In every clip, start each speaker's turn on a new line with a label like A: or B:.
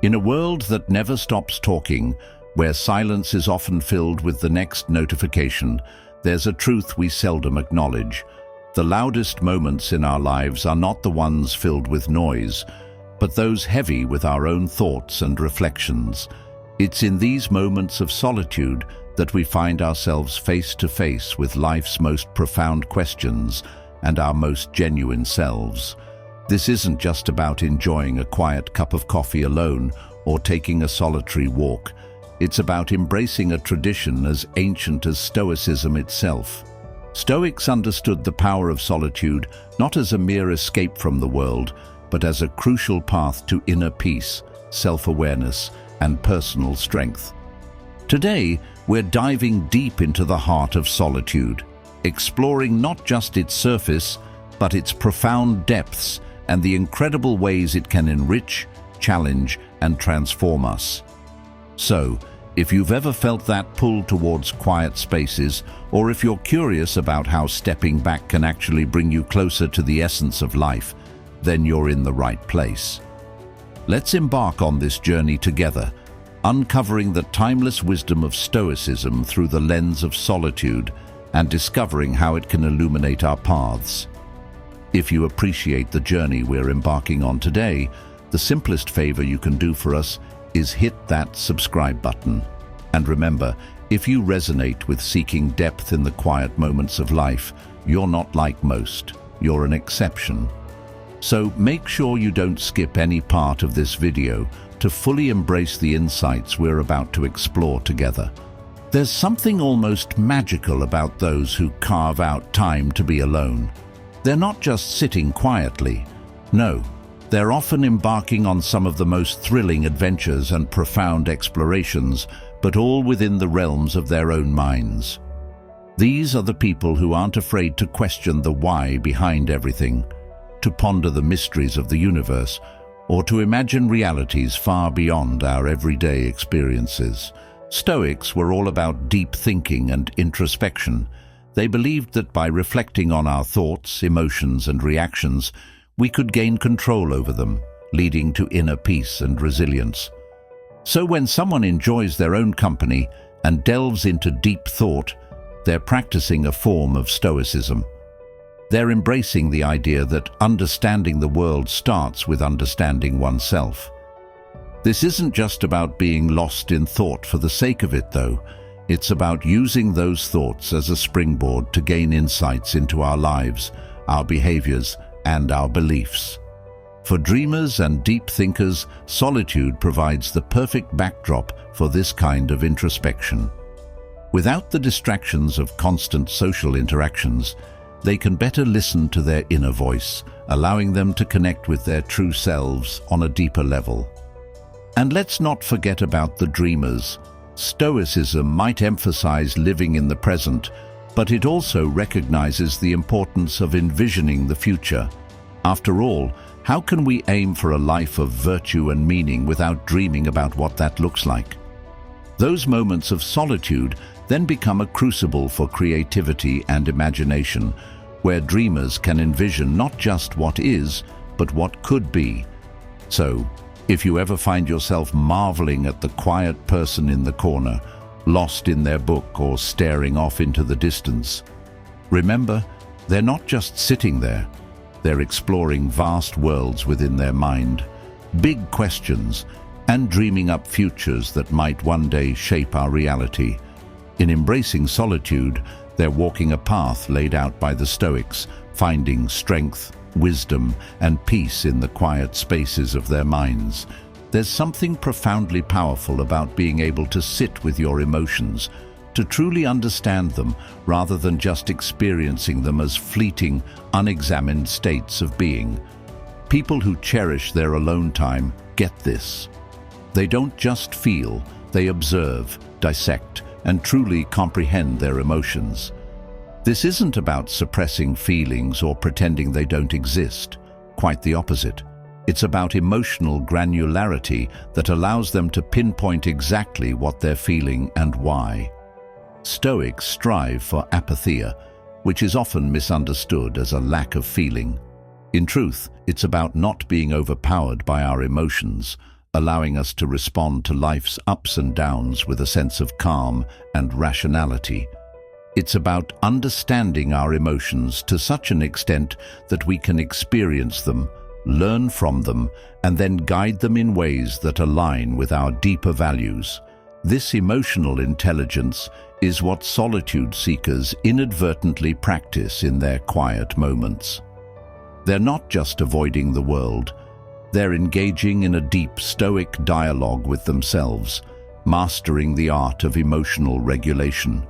A: In a world that never stops talking, where silence is often filled with the next notification, there's a truth we seldom acknowledge. The loudest moments in our lives are not the ones filled with noise, but those heavy with our own thoughts and reflections. It's in these moments of solitude that we find ourselves face to face with life's most profound questions and our most genuine selves. This isn't just about enjoying a quiet cup of coffee alone or taking a solitary walk. It's about embracing a tradition as ancient as Stoicism itself. Stoics understood the power of solitude not as a mere escape from the world, but as a crucial path to inner peace, self-awareness, and personal strength. Today, we're diving deep into the heart of solitude, exploring not just its surface, but its profound depths and the incredible ways it can enrich, challenge, and transform us. So, if you've ever felt that pull towards quiet spaces, or if you're curious about how stepping back can actually bring you closer to the essence of life, then you're in the right place. Let's embark on this journey together, uncovering the timeless wisdom of Stoicism through the lens of solitude and discovering how it can illuminate our paths. If you appreciate the journey we're embarking on today, the simplest favor you can do for us is hit that subscribe button. And remember, if you resonate with seeking depth in the quiet moments of life, you're not like most, you're an exception. So make sure you don't skip any part of this video to fully embrace the insights we're about to explore together. There's something almost magical about those who carve out time to be alone. They're not just sitting quietly. No, they're often embarking on some of the most thrilling adventures and profound explorations, but all within the realms of their own minds. These are the people who aren't afraid to question the why behind everything, to ponder the mysteries of the universe, or to imagine realities far beyond our everyday experiences. Stoics were all about deep thinking and introspection. They believed that by reflecting on our thoughts, emotions, and reactions, we could gain control over them, leading to inner peace and resilience. So when someone enjoys their own company and delves into deep thought, they're practicing a form of Stoicism. They're embracing the idea that understanding the world starts with understanding oneself. This isn't just about being lost in thought for the sake of it, though. It's about using those thoughts as a springboard to gain insights into our lives, our behaviors, and our beliefs. For dreamers and deep thinkers, solitude provides the perfect backdrop for this kind of introspection. Without the distractions of constant social interactions, they can better listen to their inner voice, allowing them to connect with their true selves on a deeper level. And let's not forget about the dreamers. Stoicism might emphasize living in the present, but it also recognizes the importance of envisioning the future. After all, how can we aim for a life of virtue and meaning without dreaming about what that looks like? Those moments of solitude then become a crucible for creativity and imagination, where dreamers can envision not just what is, but what could be. So, if you ever find yourself marveling at the quiet person in the corner, lost in their book or staring off into the distance, remember, they're not just sitting there. They're exploring vast worlds within their mind, big questions, and dreaming up futures that might one day shape our reality. In embracing solitude, they're walking a path laid out by the Stoics, finding strength, wisdom, and peace in the quiet spaces of their minds. There's something profoundly powerful about being able to sit with your emotions, to truly understand them rather than just experiencing them as fleeting, unexamined states of being. People who cherish their alone time get this. They don't just feel, they observe, dissect, and truly comprehend their emotions. This isn't about suppressing feelings or pretending they don't exist. Quite the opposite. It's about emotional granularity that allows them to pinpoint exactly what they're feeling and why. Stoics strive for apatheia, which is often misunderstood as a lack of feeling. In truth, it's about not being overpowered by our emotions, allowing us to respond to life's ups and downs with a sense of calm and rationality. It's about understanding our emotions to such an extent that we can experience them, learn from them, and then guide them in ways that align with our deeper values. This emotional intelligence is what solitude seekers inadvertently practice in their quiet moments. They're not just avoiding the world, they're engaging in a deep Stoic dialogue with themselves, mastering the art of emotional regulation.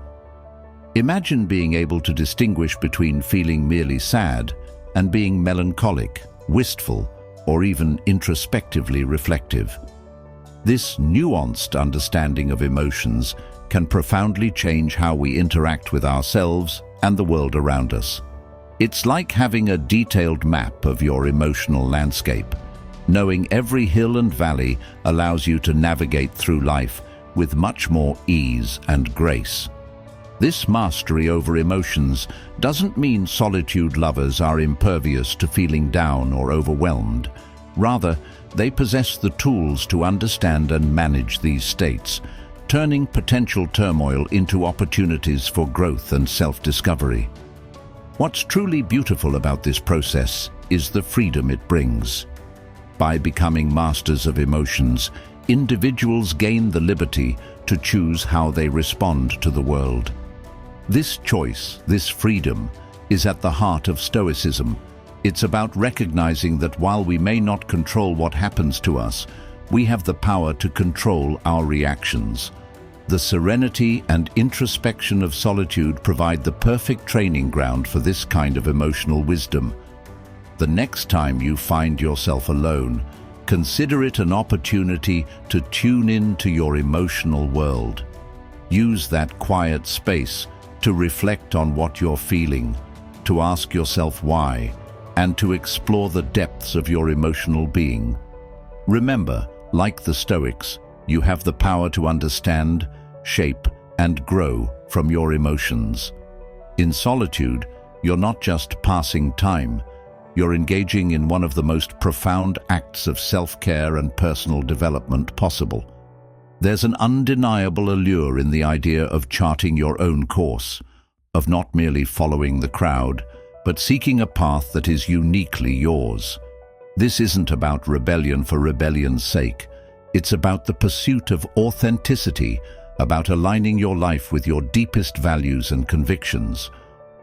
A: Imagine being able to distinguish between feeling merely sad and being melancholic, wistful, or even introspectively reflective. This nuanced understanding of emotions can profoundly change how we interact with ourselves and the world around us. It's like having a detailed map of your emotional landscape. Knowing every hill and valley allows you to navigate through life with much more ease and grace. This mastery over emotions doesn't mean solitude lovers are impervious to feeling down or overwhelmed. Rather, they possess the tools to understand and manage these states, turning potential turmoil into opportunities for growth and self-discovery. What's truly beautiful about this process is the freedom it brings. By becoming masters of emotions, individuals gain the liberty to choose how they respond to the world. This choice, this freedom, is at the heart of Stoicism. It's about recognizing that while we may not control what happens to us, we have the power to control our reactions. The serenity and introspection of solitude provide the perfect training ground for this kind of emotional wisdom. The next time you find yourself alone, consider it an opportunity to tune in to your emotional world. Use that quiet space to reflect on what you're feeling, to ask yourself why, and to explore the depths of your emotional being. Remember, like the Stoics, you have the power to understand, shape, and grow from your emotions. In solitude, you're not just passing time, you're engaging in one of the most profound acts of self-care and personal development possible. There's an undeniable allure in the idea of charting your own course, of not merely following the crowd, but seeking a path that is uniquely yours. This isn't about rebellion for rebellion's sake. It's about the pursuit of authenticity, about aligning your life with your deepest values and convictions.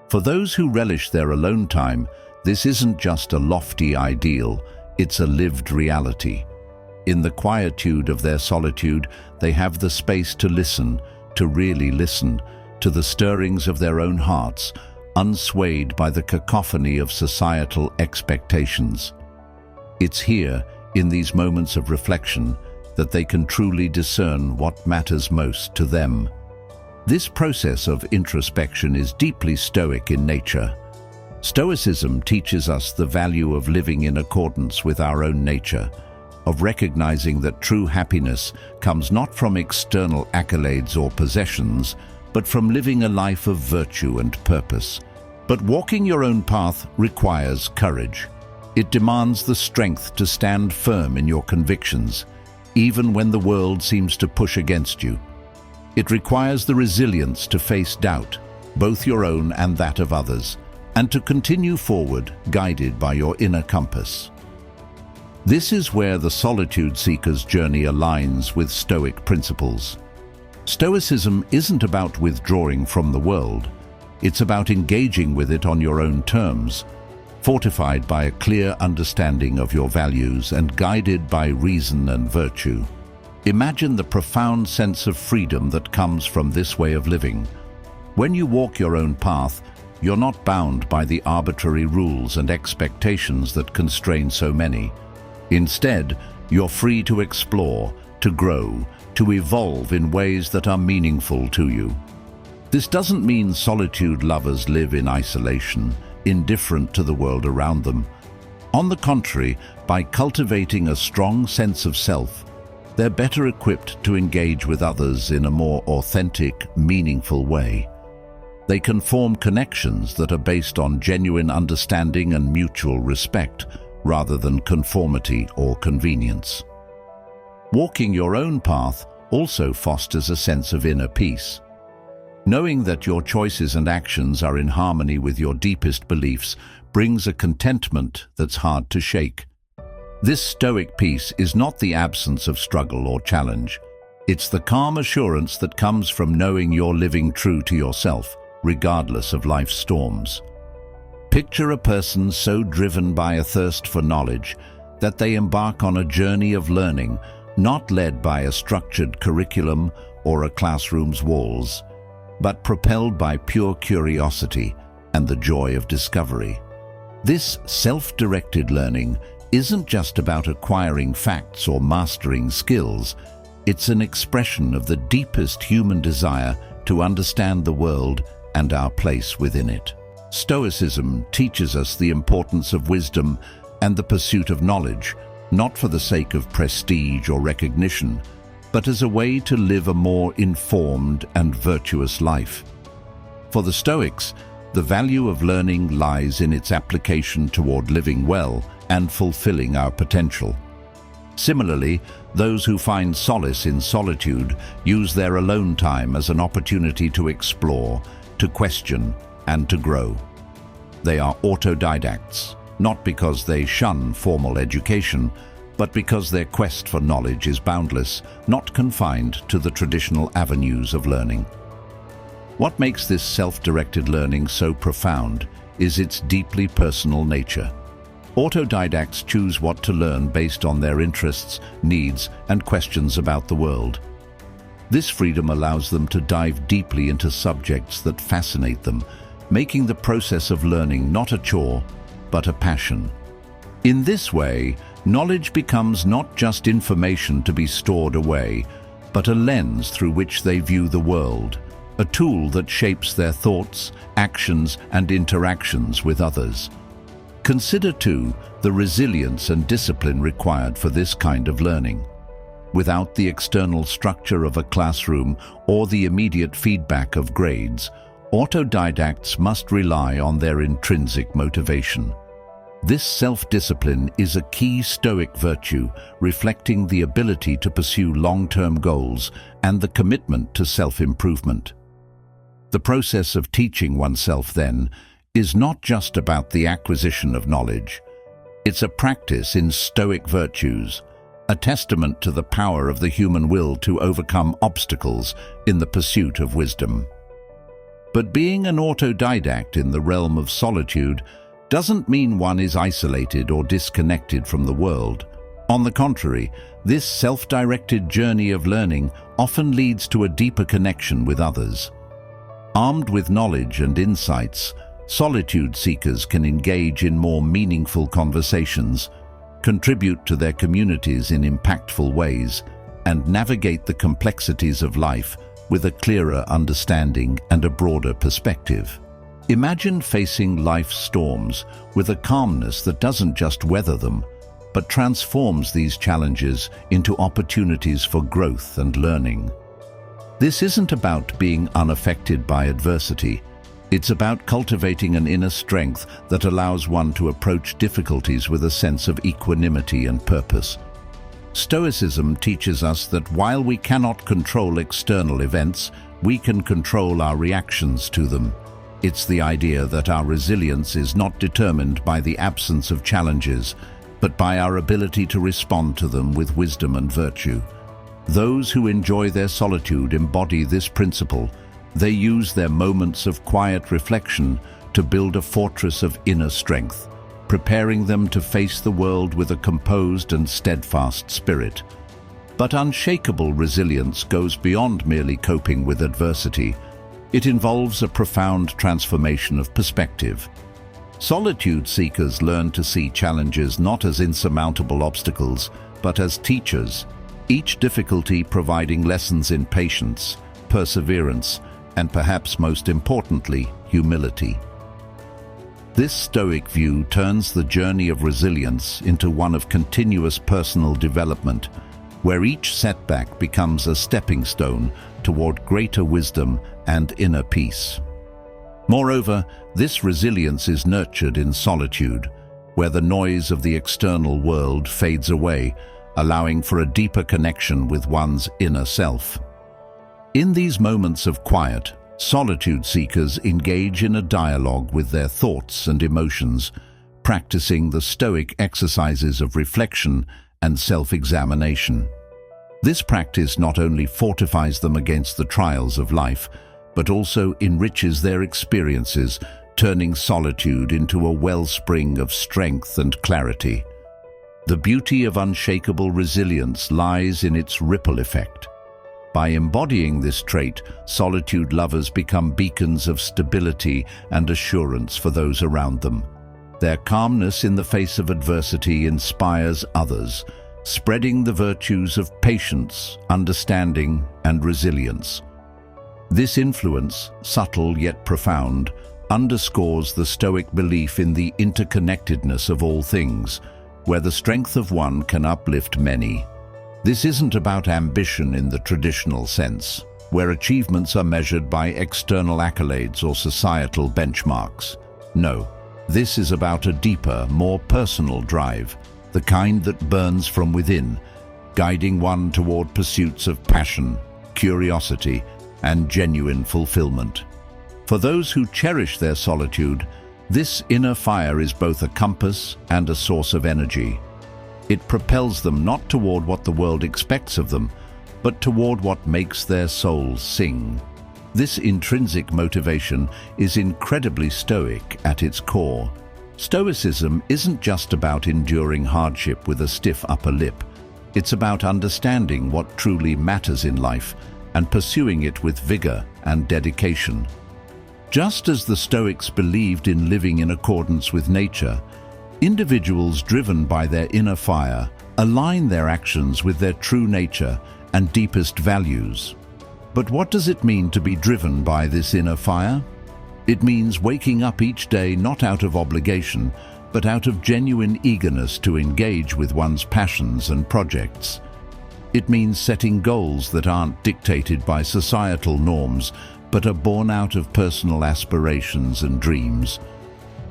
A: For those who relish their alone time, this isn't just a lofty ideal, it's a lived reality. In the quietude of their solitude, they have the space to listen, to really listen, to the stirrings of their own hearts, unswayed by the cacophony of societal expectations. It's here, in these moments of reflection, that they can truly discern what matters most to them. This process of introspection is deeply Stoic in nature. Stoicism teaches us the value of living in accordance with our own nature, of recognizing that true happiness comes not from external accolades or possessions, but from living a life of virtue and purpose. But walking your own path requires courage. It demands the strength to stand firm in your convictions, even when the world seems to push against you. It requires the resilience to face doubt, both your own and that of others, and to continue forward, guided by your inner compass. This is where the solitude seeker's journey aligns with Stoic principles. Stoicism isn't about withdrawing from the world. It's about engaging with it on your own terms, fortified by a clear understanding of your values and guided by reason and virtue. Imagine the profound sense of freedom that comes from this way of living. When you walk your own path, you're not bound by the arbitrary rules and expectations that constrain so many. Instead, you're free to explore, to grow, to evolve in ways that are meaningful to you. This doesn't mean solitude lovers live in isolation, indifferent to the world around them. On the contrary, by cultivating a strong sense of self, they're better equipped to engage with others in a more authentic, meaningful way. They can form connections that are based on genuine understanding and mutual respect, rather than conformity or convenience. Walking your own path also fosters a sense of inner peace. Knowing that your choices and actions are in harmony with your deepest beliefs brings a contentment that's hard to shake. This Stoic peace is not the absence of struggle or challenge. It's the calm assurance that comes from knowing you're living true to yourself, regardless of life's storms. Picture a person so driven by a thirst for knowledge that they embark on a journey of learning, not led by a structured curriculum or a classroom's walls, but propelled by pure curiosity and the joy of discovery. This self-directed learning isn't just about acquiring facts or mastering skills. It's an expression of the deepest human desire to understand the world and our place within it. Stoicism teaches us the importance of wisdom and the pursuit of knowledge, not for the sake of prestige or recognition, but as a way to live a more informed and virtuous life. For the Stoics, the value of learning lies in its application toward living well and fulfilling our potential. Similarly, those who find solace in solitude use their alone time as an opportunity to explore, to question, and to grow. They are autodidacts, not because they shun formal education, but because their quest for knowledge is boundless, not confined to the traditional avenues of learning. What makes this self-directed learning so profound is its deeply personal nature. Autodidacts choose what to learn based on their interests, needs, and questions about the world. This freedom allows them to dive deeply into subjects that fascinate them, making the process of learning not a chore, but a passion. In this way, knowledge becomes not just information to be stored away, but a lens through which they view the world, a tool that shapes their thoughts, actions, and interactions with others. Consider, too, the resilience and discipline required for this kind of learning. Without the external structure of a classroom or the immediate feedback of grades, autodidacts must rely on their intrinsic motivation. This self-discipline is a key Stoic virtue, reflecting the ability to pursue long-term goals and the commitment to self-improvement. The process of teaching oneself, then, is not just about the acquisition of knowledge. It's a practice in Stoic virtues, a testament to the power of the human will to overcome obstacles in the pursuit of wisdom. But being an autodidact in the realm of solitude doesn't mean one is isolated or disconnected from the world. On the contrary, this self-directed journey of learning often leads to a deeper connection with others. Armed with knowledge and insights, solitude seekers can engage in more meaningful conversations, contribute to their communities in impactful ways, and navigate the complexities of life with a clearer understanding and a broader perspective. Imagine facing life's storms with a calmness that doesn't just weather them, but transforms these challenges into opportunities for growth and learning. This isn't about being unaffected by adversity. It's about cultivating an inner strength that allows one to approach difficulties with a sense of equanimity and purpose. Stoicism teaches us that while we cannot control external events, we can control our reactions to them. It's the idea that our resilience is not determined by the absence of challenges, but by our ability to respond to them with wisdom and virtue. Those who enjoy their solitude embody this principle. They use their moments of quiet reflection to build a fortress of inner strength, preparing them to face the world with a composed and steadfast spirit. But unshakable resilience goes beyond merely coping with adversity. It involves a profound transformation of perspective. Solitude seekers learn to see challenges not as insurmountable obstacles, but as teachers, each difficulty providing lessons in patience, perseverance, and perhaps most importantly, humility. This Stoic view turns the journey of resilience into one of continuous personal development, where each setback becomes a stepping stone toward greater wisdom and inner peace. Moreover, this resilience is nurtured in solitude, where the noise of the external world fades away, allowing for a deeper connection with one's inner self. In these moments of quiet, solitude seekers engage in a dialogue with their thoughts and emotions, practicing the Stoic exercises of reflection and self-examination. This practice not only fortifies them against the trials of life, but also enriches their experiences, turning solitude into a wellspring of strength and clarity. The beauty of unshakable resilience lies in its ripple effect. By embodying this trait, solitude lovers become beacons of stability and assurance for those around them. Their calmness in the face of adversity inspires others, spreading the virtues of patience, understanding, and resilience. This influence, subtle yet profound, underscores the Stoic belief in the interconnectedness of all things, where the strength of one can uplift many. This isn't about ambition in the traditional sense, where achievements are measured by external accolades or societal benchmarks. No, this is about a deeper, more personal drive, the kind that burns from within, guiding one toward pursuits of passion, curiosity, and genuine fulfillment. For those who cherish their solitude, this inner fire is both a compass and a source of energy. It propels them not toward what the world expects of them, but toward what makes their souls sing. This intrinsic motivation is incredibly Stoic at its core. Stoicism isn't just about enduring hardship with a stiff upper lip. It's about understanding what truly matters in life and pursuing it with vigor and dedication. Just as the Stoics believed in living in accordance with nature, individuals driven by their inner fire align their actions with their true nature and deepest values. But what does it mean to be driven by this inner fire? It means waking up each day not out of obligation, but out of genuine eagerness to engage with one's passions and projects. It means setting goals that aren't dictated by societal norms, but are born out of personal aspirations and dreams.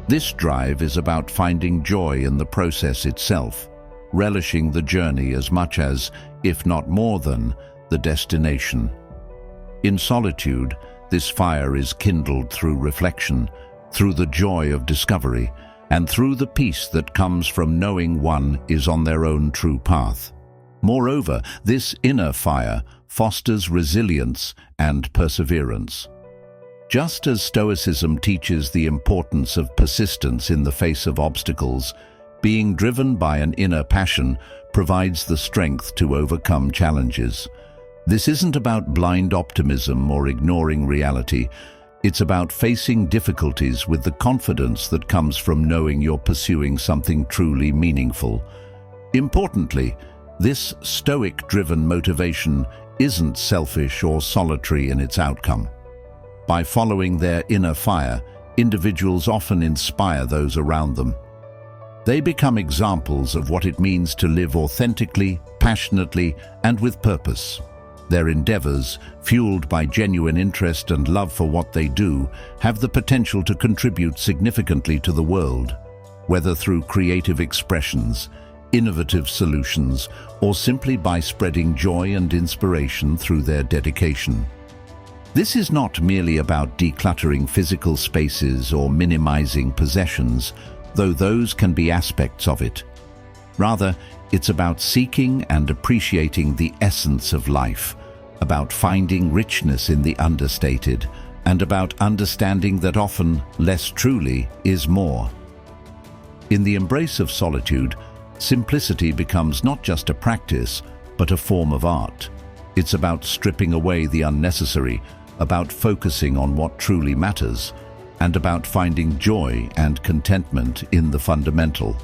A: This drive is about finding joy in the process itself, relishing the journey as much as, if not more than, the destination. In solitude, this fire is kindled through reflection, through the joy of discovery, and through the peace that comes from knowing one is on their own true path. Moreover, this inner fire fosters resilience and perseverance. Just as Stoicism teaches the importance of persistence in the face of obstacles, being driven by an inner passion provides the strength to overcome challenges. This isn't about blind optimism or ignoring reality. It's about facing difficulties with the confidence that comes from knowing you're pursuing something truly meaningful. Importantly, this Stoic-driven motivation isn't selfish or solitary in its outcome. By following their inner fire, individuals often inspire those around them. They become examples of what it means to live authentically, passionately, and with purpose. Their endeavors, fueled by genuine interest and love for what they do, have the potential to contribute significantly to the world, whether through creative expressions, innovative solutions, or simply by spreading joy and inspiration through their dedication. This is not merely about decluttering physical spaces or minimizing possessions, though those can be aspects of it. Rather, it's about seeking and appreciating the essence of life, about finding richness in the understated, and about understanding that often less truly is more. In the embrace of solitude, simplicity becomes not just a practice, but a form of art. It's about stripping away the unnecessary, about focusing on what truly matters, and about finding joy and contentment in the fundamental.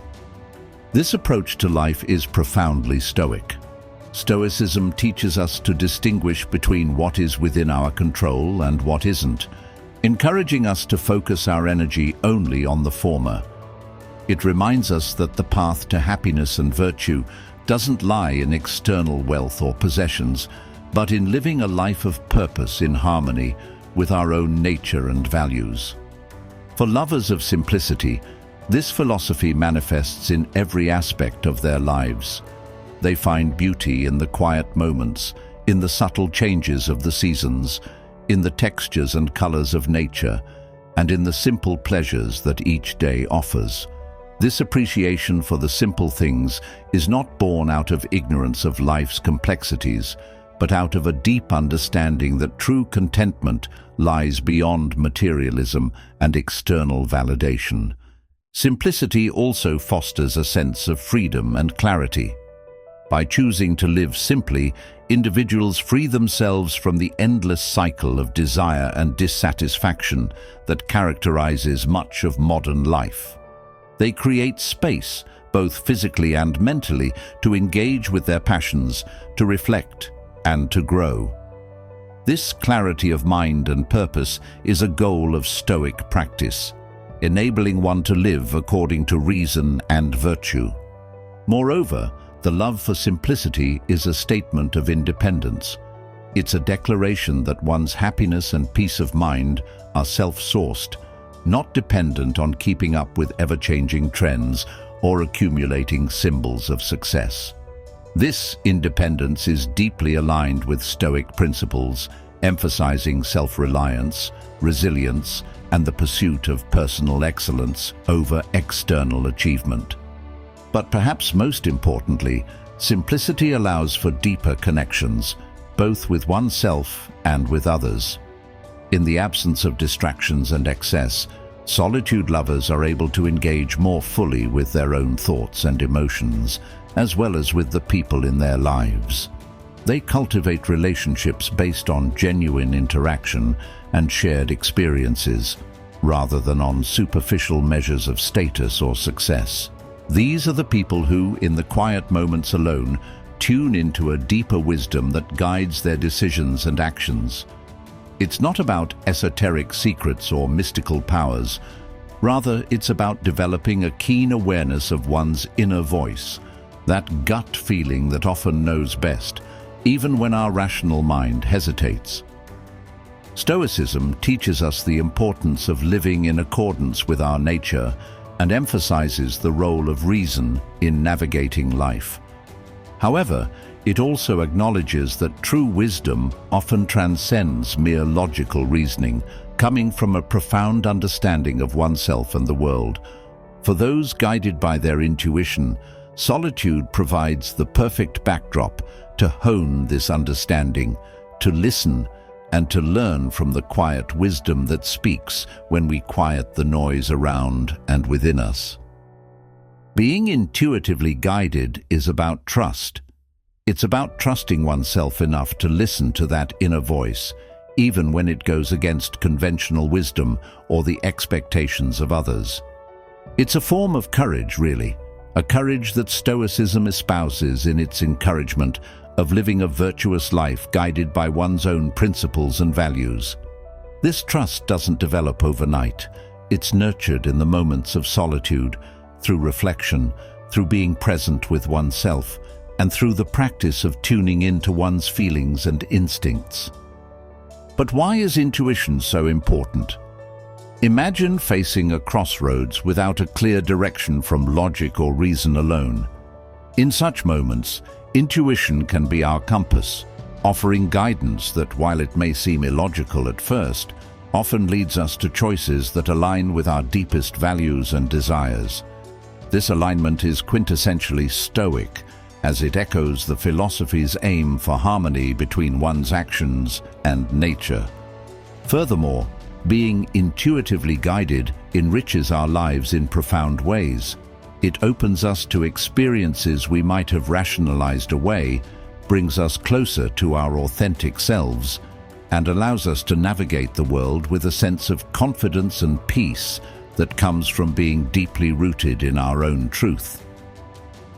A: This approach to life is profoundly Stoic. Stoicism teaches us to distinguish between what is within our control and what isn't, encouraging us to focus our energy only on the former. It reminds us that the path to happiness and virtue doesn't lie in external wealth or possessions, but in living a life of purpose in harmony with our own nature and values. For lovers of simplicity, this philosophy manifests in every aspect of their lives. They find beauty in the quiet moments, in the subtle changes of the seasons, in the textures and colors of nature, and in the simple pleasures that each day offers. This appreciation for the simple things is not born out of ignorance of life's complexities, but out of a deep understanding that true contentment lies beyond materialism and external validation. Simplicity also fosters a sense of freedom and clarity. By choosing to live simply, individuals free themselves from the endless cycle of desire and dissatisfaction that characterizes much of modern life. They create space, both physically and mentally, to engage with their passions, to reflect, and to grow. This clarity of mind and purpose is a goal of Stoic practice, enabling one to live according to reason and virtue. Moreover, the love for simplicity is a statement of independence. It's a declaration that one's happiness and peace of mind are self-sourced, not dependent on keeping up with ever-changing trends or accumulating symbols of success. This independence is deeply aligned with Stoic principles, emphasizing self-reliance, resilience, and the pursuit of personal excellence over external achievement. But perhaps most importantly, simplicity allows for deeper connections, both with oneself and with others. In the absence of distractions and excess, solitude lovers are able to engage more fully with their own thoughts and emotions, as well as with the people in their lives. They cultivate relationships based on genuine interaction and shared experiences, rather than on superficial measures of status or success. These are the people who, in the quiet moments alone, tune into a deeper wisdom that guides their decisions and actions. It's not about esoteric secrets or mystical powers. Rather, it's about developing a keen awareness of one's inner voice, that gut feeling that often knows best, even when our rational mind hesitates. Stoicism teaches us the importance of living in accordance with our nature and emphasizes the role of reason in navigating life. However, it also acknowledges that true wisdom often transcends mere logical reasoning, coming from a profound understanding of oneself and the world. For those guided by their intuition, solitude provides the perfect backdrop to hone this understanding, to listen, and to learn from the quiet wisdom that speaks when we quiet the noise around and within us. Being intuitively guided is about trust. It's about trusting oneself enough to listen to that inner voice, even when it goes against conventional wisdom or the expectations of others. It's a form of courage, really, a courage that Stoicism espouses in its encouragement of living a virtuous life guided by one's own principles and values. This trust doesn't develop overnight. It's nurtured in the moments of solitude, through reflection, through being present with oneself, and through the practice of tuning into one's feelings and instincts. But why is intuition so important? Imagine facing a crossroads without a clear direction from logic or reason alone. In such moments, intuition can be our compass, offering guidance that, while it may seem illogical at first, often leads us to choices that align with our deepest values and desires. This alignment is quintessentially Stoic, as it echoes the philosophy's aim for harmony between one's actions and nature. Furthermore, being intuitively guided enriches our lives in profound ways. It opens us to experiences we might have rationalized away, brings us closer to our authentic selves, and allows us to navigate the world with a sense of confidence and peace that comes from being deeply rooted in our own truth.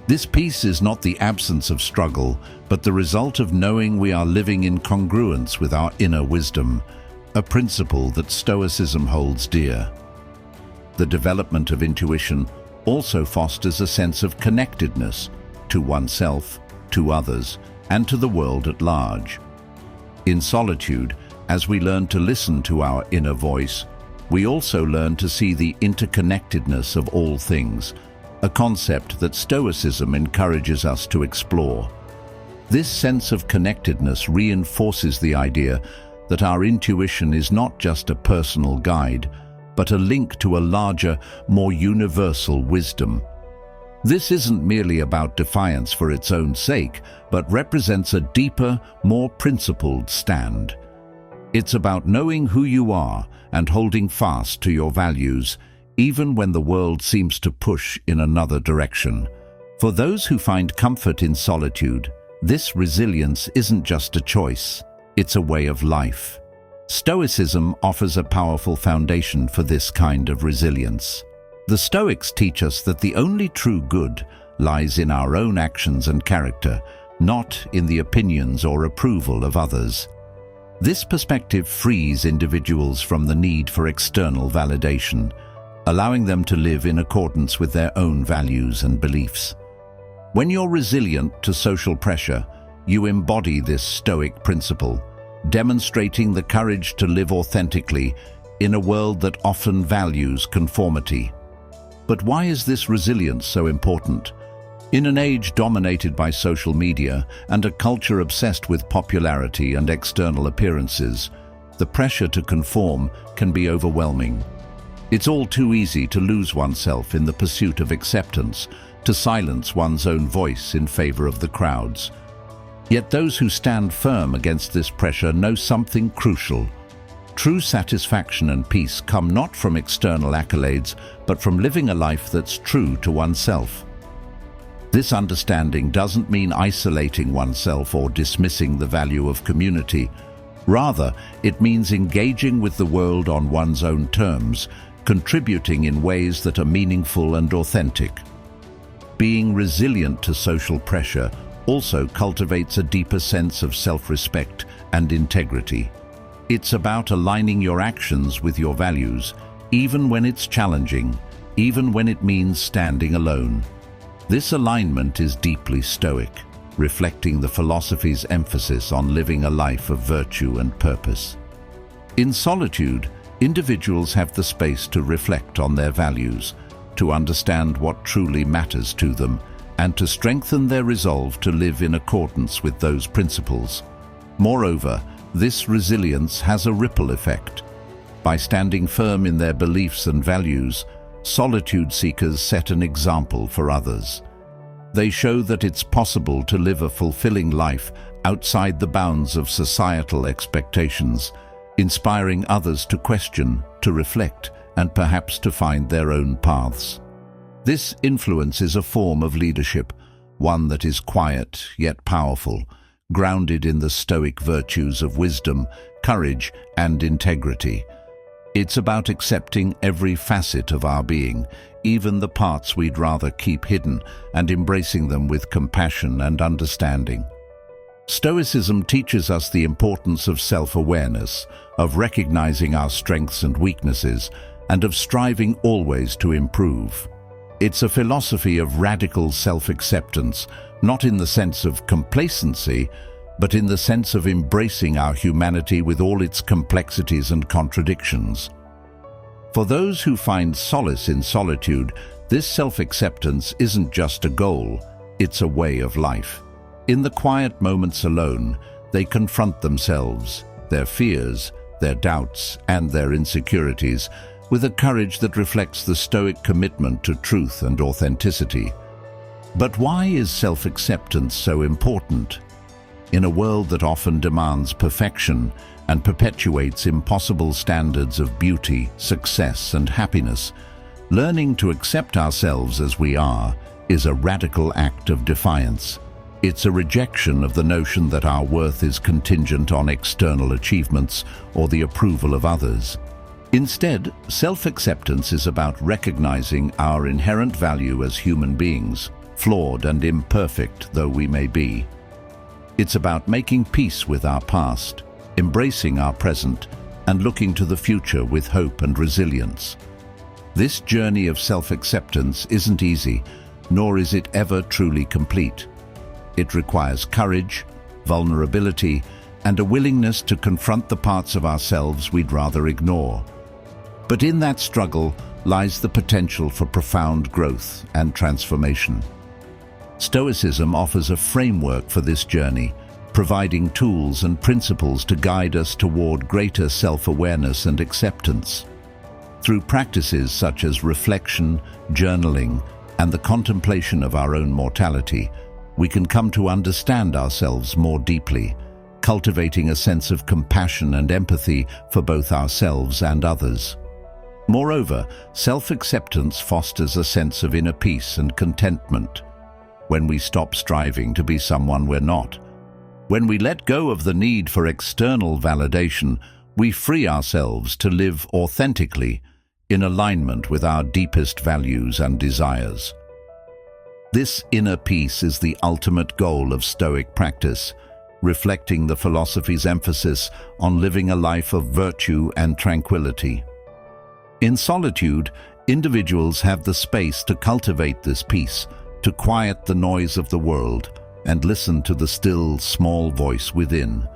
A: This peace is not the absence of struggle, but the result of knowing we are living in congruence with our inner wisdom, a principle that Stoicism holds dear. The development of intuition also fosters a sense of connectedness to oneself, to others, and to the world at large. In solitude, as we learn to listen to our inner voice, we also learn to see the interconnectedness of all things, a concept that Stoicism encourages us to explore. This sense of connectedness reinforces the idea that our intuition is not just a personal guide, but a link to a larger, more universal wisdom. This isn't merely about defiance for its own sake, but represents a deeper, more principled stand. It's about knowing who you are and holding fast to your values, even when the world seems to push in another direction. For those who find comfort in solitude, this resilience isn't just a choice, it's a way of life. Stoicism offers a powerful foundation for this kind of resilience. The Stoics teach us that the only true good lies in our own actions and character, not in the opinions or approval of others. This perspective frees individuals from the need for external validation, allowing them to live in accordance with their own values and beliefs. When you're resilient to social pressure, you embody this Stoic principle, demonstrating the courage to live authentically in a world that often values conformity. But why is this resilience so important? In an age dominated by social media and a culture obsessed with popularity and external appearances, the pressure to conform can be overwhelming. It's all too easy to lose oneself in the pursuit of acceptance, to silence one's own voice in favor of the crowds. Yet those who stand firm against this pressure know something crucial. True satisfaction and peace come not from external accolades, but from living a life that's true to oneself. This understanding doesn't mean isolating oneself or dismissing the value of community. Rather, it means engaging with the world on one's own terms, contributing in ways that are meaningful and authentic. Being resilient to social pressure also cultivates a deeper sense of self-respect and integrity. It's about aligning your actions with your values, even when it's challenging, even when it means standing alone. This alignment is deeply Stoic, reflecting the philosophy's emphasis on living a life of virtue and purpose. In solitude, individuals have the space to reflect on their values, to understand what truly matters to them, and to strengthen their resolve to live in accordance with those principles. Moreover, this resilience has a ripple effect. By standing firm in their beliefs and values, solitude seekers set an example for others. They show that it's possible to live a fulfilling life outside the bounds of societal expectations, inspiring others to question, to reflect, and perhaps to find their own paths. This influence is a form of leadership, one that is quiet yet powerful, grounded in the Stoic virtues of wisdom, courage, and integrity. It's about accepting every facet of our being, even the parts we'd rather keep hidden, and embracing them with compassion and understanding. Stoicism teaches us the importance of self-awareness, of recognizing our strengths and weaknesses, and of striving always to improve. It's a philosophy of radical self-acceptance, not in the sense of complacency, but in the sense of embracing our humanity with all its complexities and contradictions. For those who find solace in solitude, this self-acceptance isn't just a goal, it's a way of life. In the quiet moments alone, they confront themselves, their fears, their doubts, and their insecurities, with a courage that reflects the Stoic commitment to truth and authenticity. But why is self-acceptance so important? In a world that often demands perfection and perpetuates impossible standards of beauty, success, and happiness, learning to accept ourselves as we are is a radical act of defiance. It's a rejection of the notion that our worth is contingent on external achievements or the approval of others. Instead, self-acceptance is about recognizing our inherent value as human beings, flawed and imperfect though we may be. It's about making peace with our past, embracing our present, and looking to the future with hope and resilience. This journey of self-acceptance isn't easy, nor is it ever truly complete. It requires courage, vulnerability, and a willingness to confront the parts of ourselves we'd rather ignore. But in that struggle, lies the potential for profound growth and transformation. Stoicism offers a framework for this journey, providing tools and principles to guide us toward greater self-awareness and acceptance. Through practices such as reflection, journaling, and the contemplation of our own mortality, we can come to understand ourselves more deeply, cultivating a sense of compassion and empathy for both ourselves and others. Moreover, self-acceptance fosters a sense of inner peace and contentment. When we stop striving to be someone we're not, when we let go of the need for external validation, we free ourselves to live authentically, in alignment with our deepest values and desires. This inner peace is the ultimate goal of Stoic practice, reflecting the philosophy's emphasis on living a life of virtue and tranquility. In solitude, individuals have the space to cultivate this peace, to quiet the noise of the world, and listen to the still, small voice within.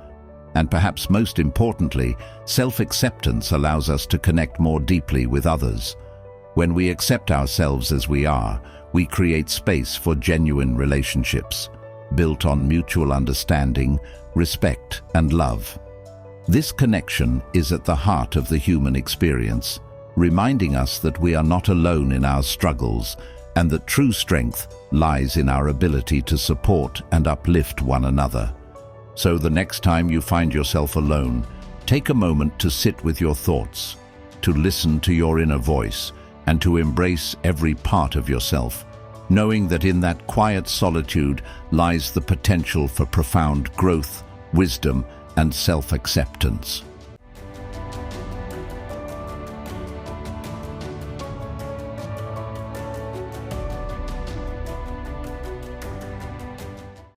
A: And perhaps most importantly, self-acceptance allows us to connect more deeply with others. When we accept ourselves as we are, we create space for genuine relationships, built on mutual understanding, respect, and love. This connection is at the heart of the human experience, reminding us that we are not alone in our struggles, and that true strength lies in our ability to support and uplift one another. So the next time you find yourself alone, take a moment to sit with your thoughts, to listen to your inner voice, and to embrace every part of yourself, knowing that in that quiet solitude lies the potential for profound growth, wisdom, and self-acceptance.